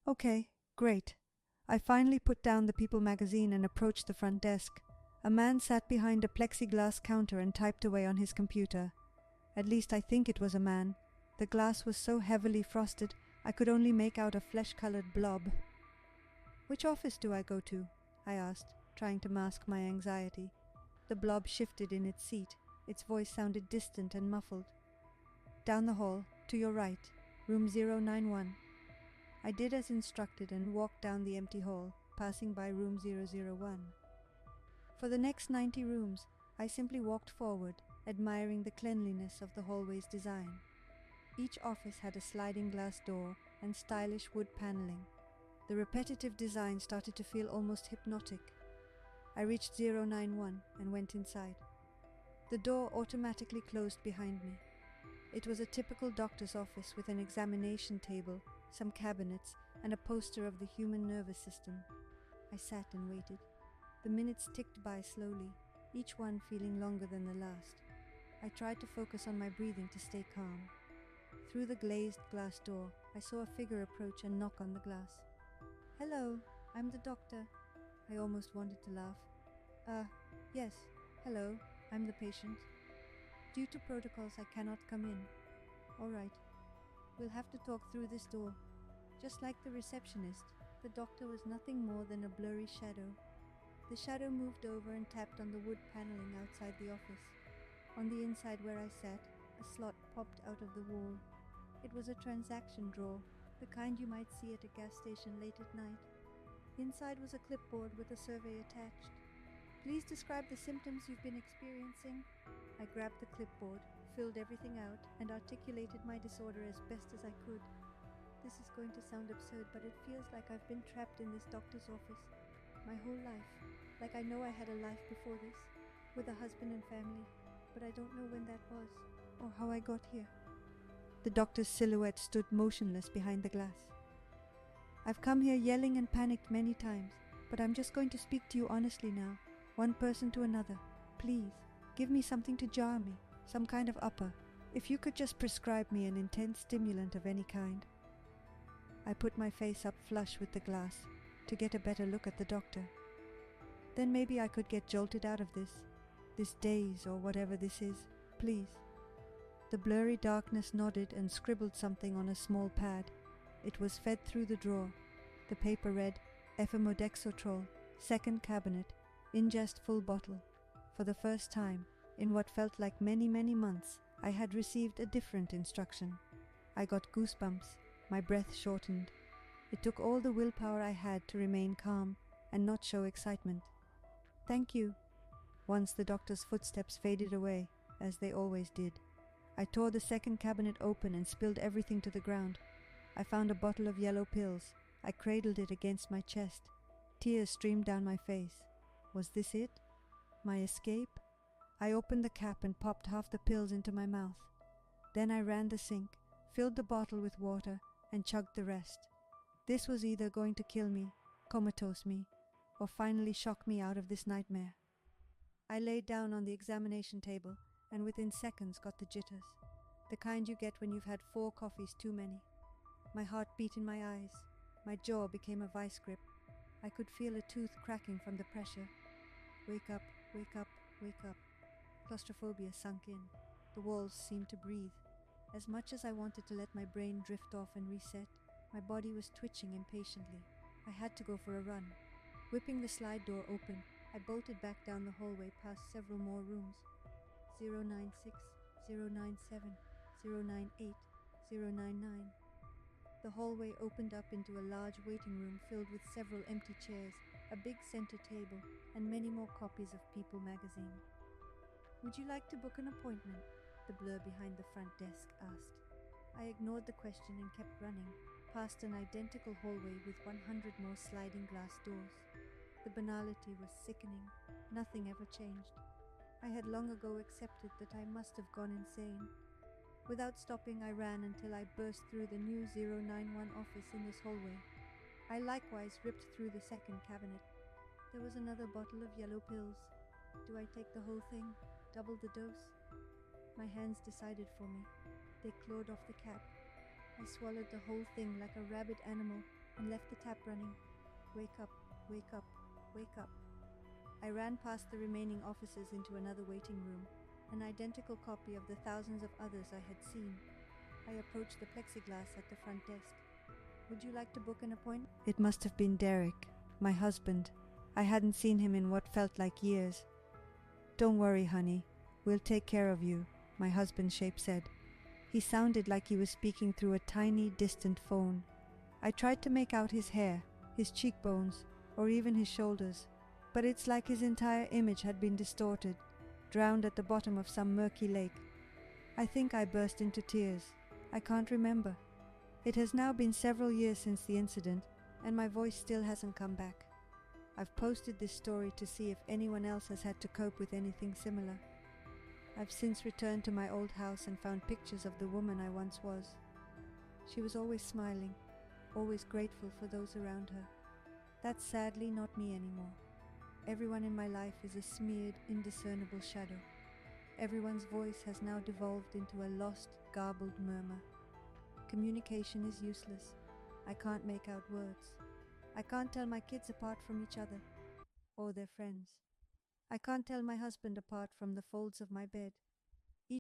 Okay, great. I finally put down the People magazine and approached the front desk. A man sat behind a plexiglass counter and typed away on his computer. At least I think it was a man. The glass was so heavily frosted I could only make out a flesh-colored blob. "Which office do I go to?" I asked, trying to mask my anxiety. The blob shifted in its seat. Its voice sounded distant and muffled. "Down the hall, to your right, room 091. I did as instructed and walked down the empty hall, passing by room 001. For the next 90 rooms, I simply walked forward, admiring the cleanliness of the hallway's design. Each office had a sliding glass door and stylish wood paneling. The repetitive design started to feel almost hypnotic. I reached 091 and went inside. The door automatically closed behind me. It was a typical doctor's office with an examination table, some cabinets, and a poster of the human nervous system. I sat and waited. The minutes ticked by slowly, each one feeling longer than the last. I tried to focus on my breathing to stay calm. Through the glazed glass door, I saw a figure approach and knock on the glass. "Hello, I'm the doctor." I almost wanted to laugh. Yes, hello, I'm the patient. "Due to protocols, I cannot come in." "All right. We'll have to talk through this door." Just like the receptionist, the doctor was nothing more than a blurry shadow. The shadow moved over and tapped on the wood paneling outside the office. On the inside where I sat, a slot popped out of the wall. It was a transaction drawer, the kind you might see at a gas station late at night. Inside was a clipboard with a survey attached. "Please describe the symptoms you've been experiencing." I grabbed the clipboard, filled everything out, and articulated my disorder as best as I could. This is going to sound absurd, but it feels like I've been trapped in this doctor's office my whole life. Like I know I had a life before this, with a husband and family, but I don't know when that was, or how I got here. The doctor's silhouette stood motionless behind the glass. "I've come here yelling and panicked many times, but I'm just going to speak to you honestly now, one person to another. Please, give me something to jar me, some kind of upper. If you could just prescribe me an intense stimulant of any kind." I put my face up flush with the glass to get a better look at the doctor. Then maybe I could get jolted out of this daze or whatever this is. Please. The blurry darkness nodded and scribbled something on a small pad. It was fed through the drawer. The paper read, "Efimodexotrol, second cabinet, ingest full bottle." For the first time, in what felt like many, many months, I had received a different instruction. I got goosebumps. My breath shortened. It took all the willpower I had to remain calm and not show excitement. "Thank you." Once the doctor's footsteps faded away, as they always did, I tore the second cabinet open and spilled everything to the ground. I found a bottle of yellow pills. I cradled it against my chest. Tears streamed down my face. Was this it? My escape? I opened the cap and popped half the pills into my mouth. Then I ran the sink, filled the bottle with water, and chugged the rest. This was either going to kill me, comatose me, or finally shock me out of this nightmare. I laid down on the examination table and within seconds got the jitters, the kind you get when you've had 4 coffees too many. My heart beat in my eyes. My jaw became a vice grip. I could feel a tooth cracking from the pressure. Wake up, wake up, wake up. Claustrophobia sunk in. The walls seemed to breathe. As much as I wanted to let my brain drift off and reset, my body was twitching impatiently. I had to go for a run. Whipping the slide door open, I bolted back down the hallway past several more rooms. 096, 097, 098, 099. The hallway opened up into a large waiting room filled with several empty chairs, a big center table, and many more copies of People magazine. "Would you like to book an appointment?" the blur behind the front desk asked. I ignored the question and kept running, past an identical hallway with 100 more sliding glass doors. The banality was sickening. Nothing ever changed. I had long ago accepted that I must have gone insane. Without stopping, I ran until I burst through the new 091 office in this hallway. I likewise ripped through the second cabinet. There was another bottle of yellow pills. Do I take the whole thing? Double the dose? My hands decided for me. They clawed off the cap. I swallowed the whole thing like a rabid animal, and left the tap running. Wake up, wake up, wake up. I ran past the remaining officers into another waiting room, an identical copy of the thousands of others I had seen. I approached the plexiglass at the front desk. Would you like to book an appointment? It must have been Derek, my husband. I hadn't seen him in what felt like years. Don't worry, honey. We'll take care of you, my husband's shape said. He sounded like he was speaking through a tiny, distant phone. I tried to make out his hair, his cheekbones, or even his shoulders, but it's like his entire image had been distorted, drowned at the bottom of some murky lake. I think I burst into tears. I can't remember. It has now been several years since the incident, and my voice still hasn't come back. I've posted this story to see if anyone else has had to cope with anything similar. I've since returned to my old house and found pictures of the woman I once was. She was always smiling, always grateful for those around her. That's sadly not me anymore. Everyone in my life is a smeared, indiscernible shadow. Everyone's voice has now devolved into a lost, garbled murmur. Communication is useless. I can't make out words. I can't tell my kids apart from each other or their friends. I can't tell my husband apart from the folds of my bed.